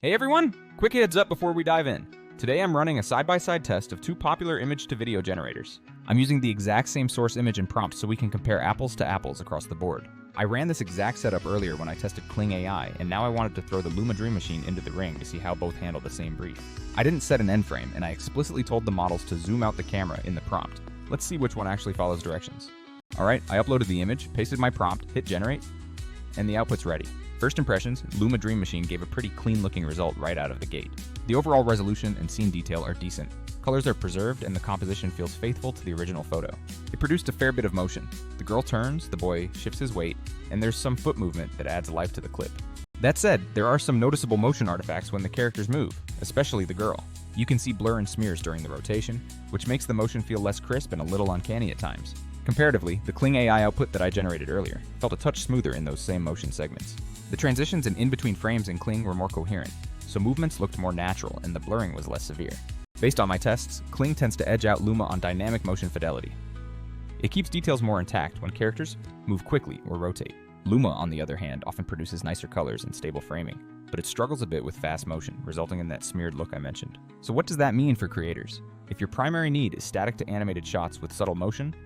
Hey everyone! Quick heads up before we dive in. Today I'm running a side-by-side test of two popular image-to-video generators. I'm using the exact same source image and prompt so we can compare apples to apples across the board. I ran this exact setup earlier when I tested Kling AI, and now I wanted to throw the Luma Dream Machine into the ring to see how both handle the same brief. I didn't set an end frame, and I explicitly told the models to zoom out the camera in the prompt. Let's see which one actually follows directions. Alright, I uploaded the image, pasted my prompt, hit generate, and the output's ready. First impressions, Luma Dream Machine gave a pretty clean-looking result right out of the gate. The overall resolution and scene detail are decent. Colors are preserved and the composition feels faithful to the original photo. It produced a fair bit of motion. The girl turns, the boy shifts his weight, and there's some foot movement that adds life to the clip. That said, there are some noticeable motion artifacts when the characters move, especially the girl. You can see blur and smears during the rotation, which makes the motion feel less crisp and a little uncanny at times. Comparatively, the Kling AI output that I generated earlier felt a touch smoother in those same motion segments. The transitions and in-between frames in Kling were more coherent, so movements looked more natural and the blurring was less severe. Based on my tests, Kling tends to edge out Luma on dynamic motion fidelity. It keeps details more intact when characters move quickly or rotate. Luma, on the other hand, often produces nicer colors and stable framing, but it struggles a bit with fast motion, resulting in that smeared look I mentioned. So what does that mean for creators? If your primary need is static to animated shots with subtle motion,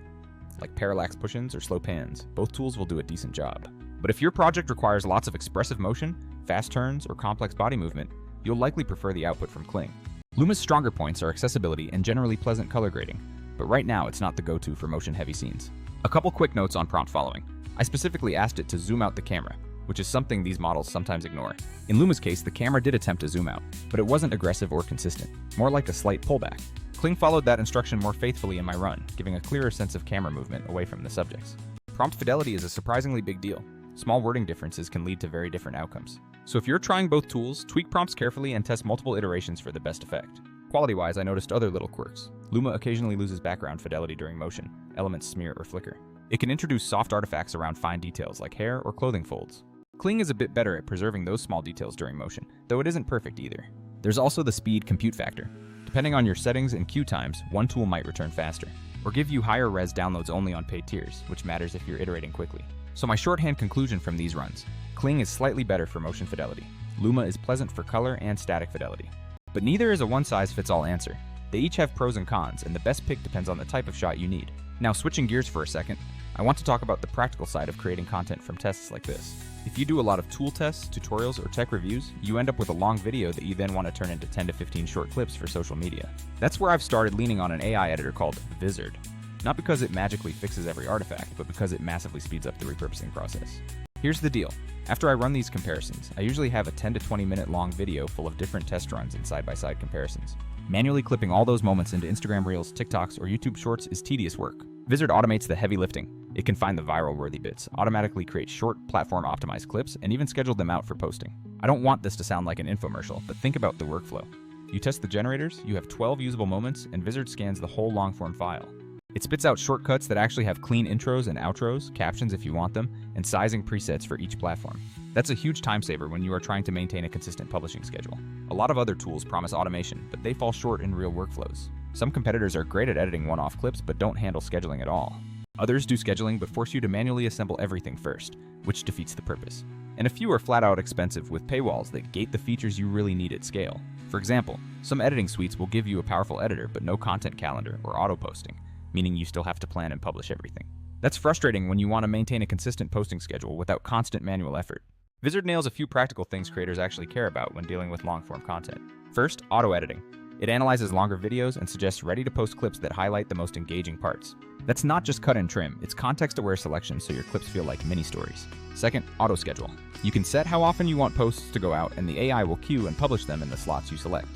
like parallax push-ins or slow pans, both tools will do a decent job. But if your project requires lots of expressive motion, fast turns, or complex body movement, you'll likely prefer the output from Kling. Luma's stronger points are accessibility and generally pleasant color grading, but right now it's not the go-to for motion-heavy scenes. A couple quick notes on prompt following. I specifically asked it to zoom out the camera, which is something these models sometimes ignore. In Luma's case, the camera did attempt to zoom out, but it wasn't aggressive or consistent, more like a slight pullback. Kling followed that instruction more faithfully in my run, giving a clearer sense of camera movement away from the subjects. Prompt fidelity is a surprisingly big deal. Small wording differences can lead to very different outcomes. So if you're trying both tools, tweak prompts carefully and test multiple iterations for the best effect. Quality-wise, I noticed other little quirks. Luma occasionally loses background fidelity during motion. Elements smear or flicker. It can introduce soft artifacts around fine details like hair or clothing folds. Kling is a bit better at preserving those small details during motion, though it isn't perfect either. There's also the speed compute factor. Depending on your settings and queue times, one tool might return faster, or give you higher res downloads only on paid tiers, which matters if you're iterating quickly. So my shorthand conclusion from these runs, Kling is slightly better for motion fidelity. Luma is pleasant for color and static fidelity. But neither is a one-size-fits-all answer. They each have pros and cons, and the best pick depends on the type of shot you need. Now switching gears for a second, I want to talk about the practical side of creating content from tests like this. If you do a lot of tool tests, tutorials, or tech reviews, you end up with a long video that you then want to turn into 10 to 15 short clips for social media. That's where I've started leaning on an AI editor called Vizard. Not because it magically fixes every artifact, but because it massively speeds up the repurposing process. Here's the deal. After I run these comparisons, I usually have a 10 to 20 minute long video full of different test runs and side-by-side comparisons. Manually clipping all those moments into Instagram Reels, TikToks, or YouTube Shorts is tedious work. Vizard automates the heavy lifting. It can find the viral-worthy bits, automatically create short, platform-optimized clips, and even schedule them out for posting. I don't want this to sound like an infomercial, but think about the workflow. You test the generators, you have 12 usable moments, and Vizard scans the whole long-form file. It spits out shortcuts that actually have clean intros and outros, captions if you want them, and sizing presets for each platform. That's a huge time saver when you are trying to maintain a consistent publishing schedule. A lot of other tools promise automation, but they fall short in real workflows. Some competitors are great at editing one-off clips but don't handle scheduling at all. Others do scheduling but force you to manually assemble everything first, which defeats the purpose. And a few are flat out expensive with paywalls that gate the features you really need at scale. For example, some editing suites will give you a powerful editor but no content calendar or auto-posting, meaning you still have to plan and publish everything. That's frustrating when you want to maintain a consistent posting schedule without constant manual effort. Vizard nails a few practical things creators actually care about when dealing with long-form content. First, auto-editing. It analyzes longer videos and suggests ready-to-post clips that highlight the most engaging parts. That's not just cut and trim, it's context-aware selection so your clips feel like mini-stories. Second, auto-schedule. You can set how often you want posts to go out and the AI will queue and publish them in the slots you select.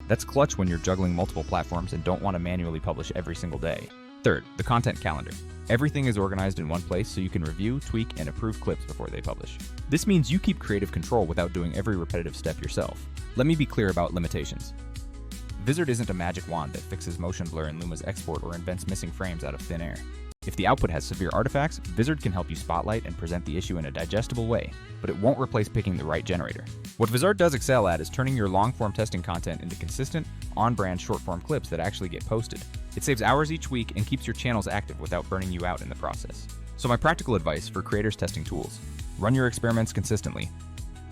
That's clutch when you're juggling multiple platforms and don't want to manually publish every single day. Third, the content calendar. Everything is organized in one place so you can review, tweak, and approve clips before they publish. This means you keep creative control without doing every repetitive step yourself. Let me be clear about limitations. Vizard isn't a magic wand that fixes motion blur in Luma's export or invents missing frames out of thin air. If the output has severe artifacts, Vizard can help you spotlight and present the issue in a digestible way, but it won't replace picking the right generator. What Vizard does excel at is turning your long-form testing content into consistent, on-brand short-form clips that actually get posted. It saves hours each week and keeps your channels active without burning you out in the process. So my practical advice for creators testing tools: run your experiments consistently.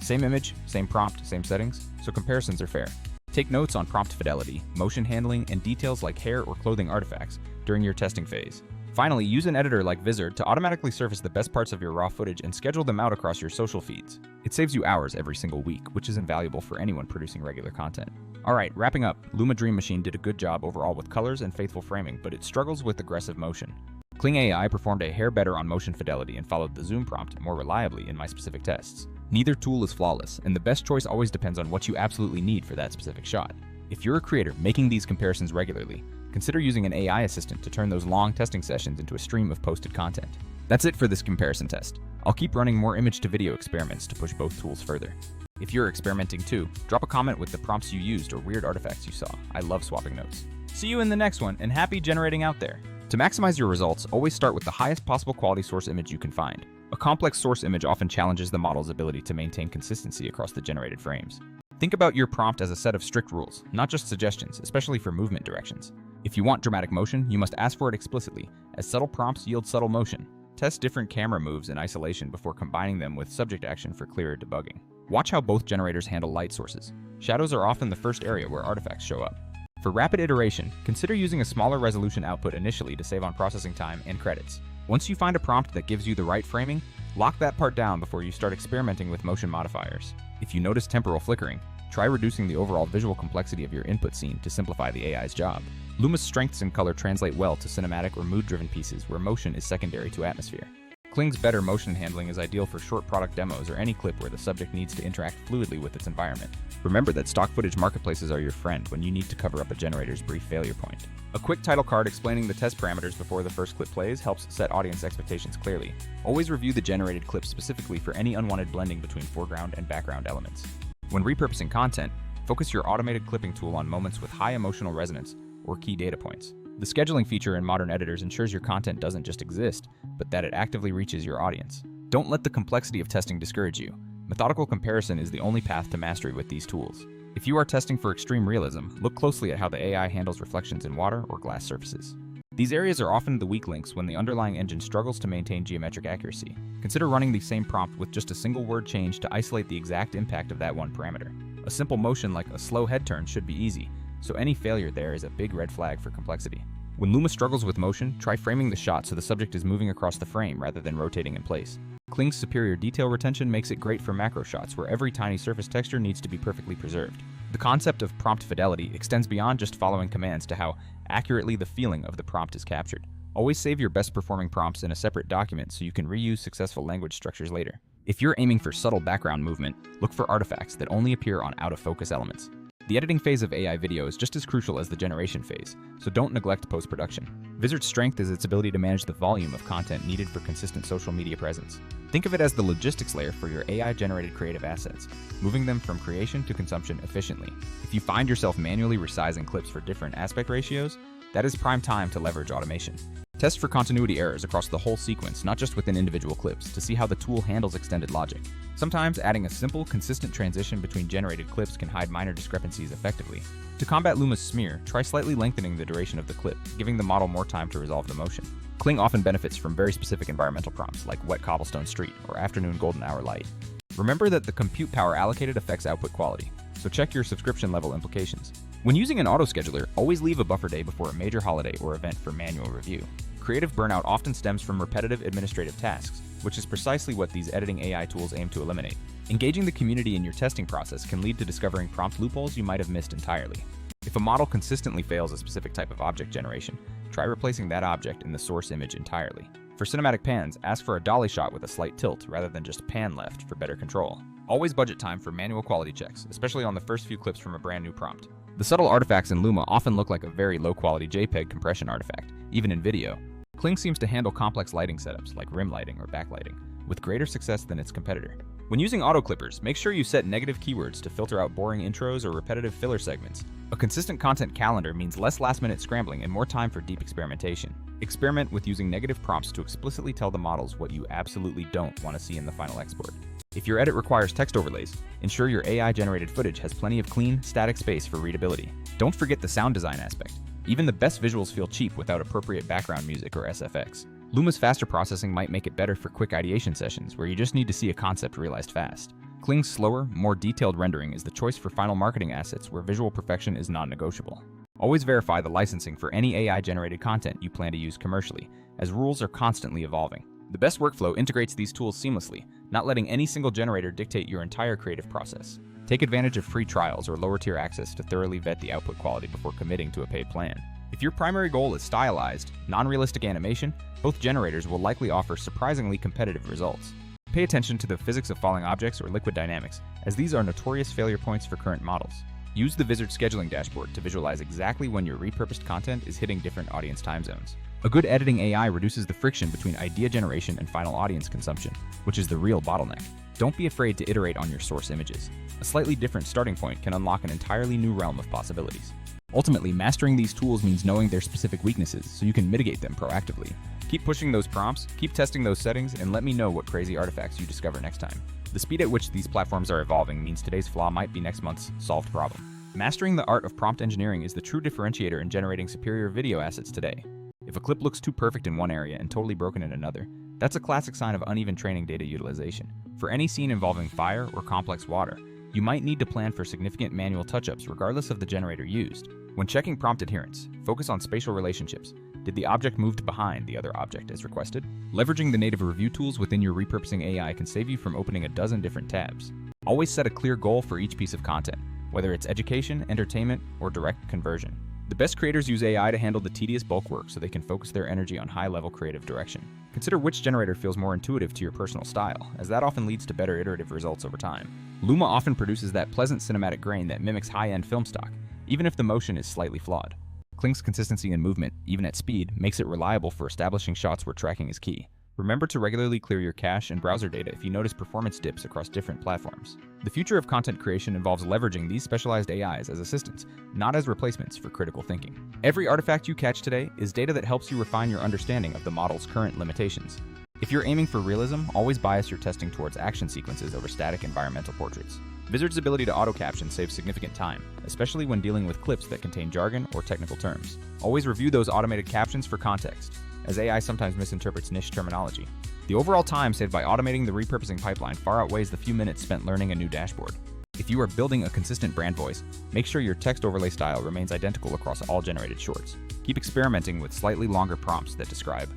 Same image, same prompt, same settings, so comparisons are fair. Take notes on prompt fidelity, motion handling, and details like hair or clothing artifacts during your testing phase. Finally, use an editor like Vizard to automatically surface the best parts of your raw footage and schedule them out across your social feeds. It saves you hours every single week, which is invaluable for anyone producing regular content. Alright, wrapping up, Luma Dream Machine did a good job overall with colors and faithful framing, but it struggles with aggressive motion. Kling AI performed a hair better on motion fidelity and followed the zoom prompt more reliably in my specific tests. Neither tool is flawless, and the best choice always depends on what you absolutely need for that specific shot. If you're a creator making these comparisons regularly, consider using an AI assistant to turn those long testing sessions into a stream of posted content. That's it for this comparison test. I'll keep running more image-to-video experiments to push both tools further. If you're experimenting too, drop a comment with the prompts you used or weird artifacts you saw. I love swapping notes. See you in the next one, and happy generating out there! To maximize your results, always start with the highest possible quality source image you can find. A complex source image often challenges the model's ability to maintain consistency across the generated frames. Think about your prompt as a set of strict rules, not just suggestions, especially for movement directions. If you want dramatic motion, you must ask for it explicitly, as subtle prompts yield subtle motion. Test different camera moves in isolation before combining them with subject action for clearer debugging. Watch how both generators handle light sources. Shadows are often the first area where artifacts show up. For rapid iteration, consider using a smaller resolution output initially to save on processing time and credits. Once you find a prompt that gives you the right framing, lock that part down before you start experimenting with motion modifiers. If you notice temporal flickering, try reducing the overall visual complexity of your input scene to simplify the AI's job. Luma's strengths in color translate well to cinematic or mood-driven pieces where motion is secondary to atmosphere. Kling's better motion handling is ideal for short product demos or any clip where the subject needs to interact fluidly with its environment. Remember that stock footage marketplaces are your friend when you need to cover up a generator's brief failure point. A quick title card explaining the test parameters before the first clip plays helps set audience expectations clearly. Always review the generated clip specifically for any unwanted blending between foreground and background elements. When repurposing content, focus your automated clipping tool on moments with high emotional resonance or key data points. The scheduling feature in modern editors ensures your content doesn't just exist, but that it actively reaches your audience. Don't let the complexity of testing discourage you. Methodical comparison is the only path to mastery with these tools. If you are testing for extreme realism, look closely at how the AI handles reflections in water or glass surfaces. These areas are often the weak links when the underlying engine struggles to maintain geometric accuracy. Consider running the same prompt with just a single word change to isolate the exact impact of that one parameter. A simple motion like a slow head turn should be easy, so any failure there is a big red flag for complexity. When Luma struggles with motion, try framing the shot so the subject is moving across the frame rather than rotating in place. Kling's superior detail retention makes it great for macro shots where every tiny surface texture needs to be perfectly preserved. The concept of prompt fidelity extends beyond just following commands to how accurately the feeling of the prompt is captured. Always save your best performing prompts in a separate document so you can reuse successful language structures later. If you're aiming for subtle background movement, look for artifacts that only appear on out-of-focus elements. The editing phase of AI video is just as crucial as the generation phase, so don't neglect post-production. Vizard's strength is its ability to manage the volume of content needed for consistent social media presence. Think of it as the logistics layer for your AI-generated creative assets, moving them from creation to consumption efficiently. If you find yourself manually resizing clips for different aspect ratios, that is prime time to leverage automation. Test for continuity errors across the whole sequence, not just within individual clips, to see how the tool handles extended logic. Sometimes adding a simple, consistent transition between generated clips can hide minor discrepancies effectively. To combat Luma's smear, try slightly lengthening the duration of the clip, giving the model more time to resolve the motion. Kling often benefits from very specific environmental prompts, like wet cobblestone street or afternoon golden hour light. Remember that the compute power allocated affects output quality, so check your subscription level implications. When using an auto-scheduler, always leave a buffer day before a major holiday or event for manual review. Creative burnout often stems from repetitive administrative tasks, which is precisely what these editing AI tools aim to eliminate. Engaging the community in your testing process can lead to discovering prompt loopholes you might have missed entirely. If a model consistently fails a specific type of object generation, try replacing that object in the source image entirely. For cinematic pans, ask for a dolly shot with a slight tilt rather than just pan left for better control. Always budget time for manual quality checks, especially on the first few clips from a brand new prompt. The subtle artifacts in Luma often look like a very low-quality JPEG compression artifact, even in video. Kling seems to handle complex lighting setups like rim lighting or backlighting with greater success than its competitor. When using auto clippers, make sure you set negative keywords to filter out boring intros or repetitive filler segments. A consistent content calendar means less last-minute scrambling and more time for deep experimentation. Experiment with using negative prompts to explicitly tell the models what you absolutely don't want to see in the final export. If your edit requires text overlays, ensure your AI-generated footage has plenty of clean, static space for readability. Don't forget the sound design aspect. Even the best visuals feel cheap without appropriate background music or SFX. Luma's faster processing might make it better for quick ideation sessions where you just need to see a concept realized fast. Kling's slower, more detailed rendering is the choice for final marketing assets where visual perfection is non-negotiable. Always verify the licensing for any AI-generated content you plan to use commercially, as rules are constantly evolving. The best workflow integrates these tools seamlessly, not letting any single generator dictate your entire creative process. Take advantage of free trials or lower-tier access to thoroughly vet the output quality before committing to a paid plan. If your primary goal is stylized, non-realistic animation, both generators will likely offer surprisingly competitive results. Pay attention to the physics of falling objects or liquid dynamics, as these are notorious failure points for current models. Use the Vizard scheduling dashboard to visualize exactly when your repurposed content is hitting different audience time zones. A good editing AI reduces the friction between idea generation and final audience consumption, which is the real bottleneck. Don't be afraid to iterate on your source images. A slightly different starting point can unlock an entirely new realm of possibilities. Ultimately, mastering these tools means knowing their specific weaknesses so you can mitigate them proactively. Keep pushing those prompts, keep testing those settings, and let me know what crazy artifacts you discover next time. The speed at which these platforms are evolving means today's flaw might be next month's solved problem. Mastering the art of prompt engineering is the true differentiator in generating superior video assets today. If a clip looks too perfect in one area and totally broken in another, that's a classic sign of uneven training data utilization. For any scene involving fire or complex water, you might need to plan for significant manual touch-ups regardless of the generator used. When checking prompt adherence, focus on spatial relationships. Did the object move behind the other object as requested? Leveraging the native review tools within your repurposing AI can save you from opening a dozen different tabs. Always set a clear goal for each piece of content, whether it's education, entertainment, or direct conversion. The best creators use AI to handle the tedious bulk work so they can focus their energy on high-level creative direction. Consider which generator feels more intuitive to your personal style, as that often leads to better iterative results over time. Luma often produces that pleasant cinematic grain that mimics high-end film stock, even if the motion is slightly flawed. Kling's consistency in movement, even at speed, makes it reliable for establishing shots where tracking is key. Remember to regularly clear your cache and browser data if you notice performance dips across different platforms. The future of content creation involves leveraging these specialized AIs as assistants, not as replacements for critical thinking. Every artifact you catch today is data that helps you refine your understanding of the model's current limitations. If you're aiming for realism, always bias your testing towards action sequences over static environmental portraits. Vizard's ability to auto-caption saves significant time, especially when dealing with clips that contain jargon or technical terms. Always review those automated captions for context, as AI sometimes misinterprets niche terminology. The overall time saved by automating the repurposing pipeline far outweighs the few minutes spent learning a new dashboard. If you are building a consistent brand voice, make sure your text overlay style remains identical across all generated shorts. Keep experimenting with slightly longer prompts that describe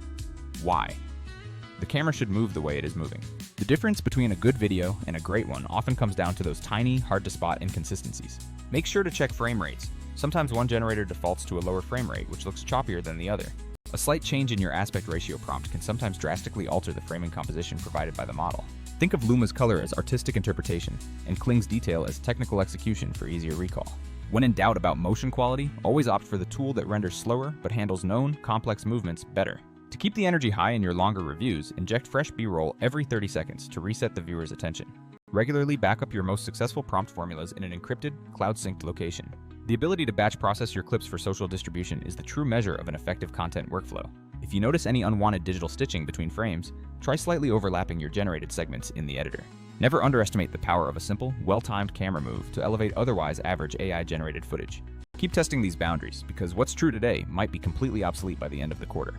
why. The camera should move the way it is moving. The difference between a good video and a great one often comes down to those tiny, hard-to-spot inconsistencies. Make sure to check frame rates. Sometimes one generator defaults to a lower frame rate, which looks choppier than the other. A slight change in your aspect ratio prompt can sometimes drastically alter the framing composition provided by the model. Think of Luma's color as artistic interpretation, and Kling's detail as technical execution for easier recall. When in doubt about motion quality, always opt for the tool that renders slower but handles known, complex movements better. To keep the energy high in your longer reviews, inject fresh B-roll every 30 seconds to reset the viewer's attention. Regularly back up your most successful prompt formulas in an encrypted, cloud-synced location. The ability to batch process your clips for social distribution is the true measure of an effective content workflow. If you notice any unwanted digital stitching between frames, try slightly overlapping your generated segments in the editor. Never underestimate the power of a simple, well-timed camera move to elevate otherwise average AI-generated footage. Keep testing these boundaries, because what's true today might be completely obsolete by the end of the quarter.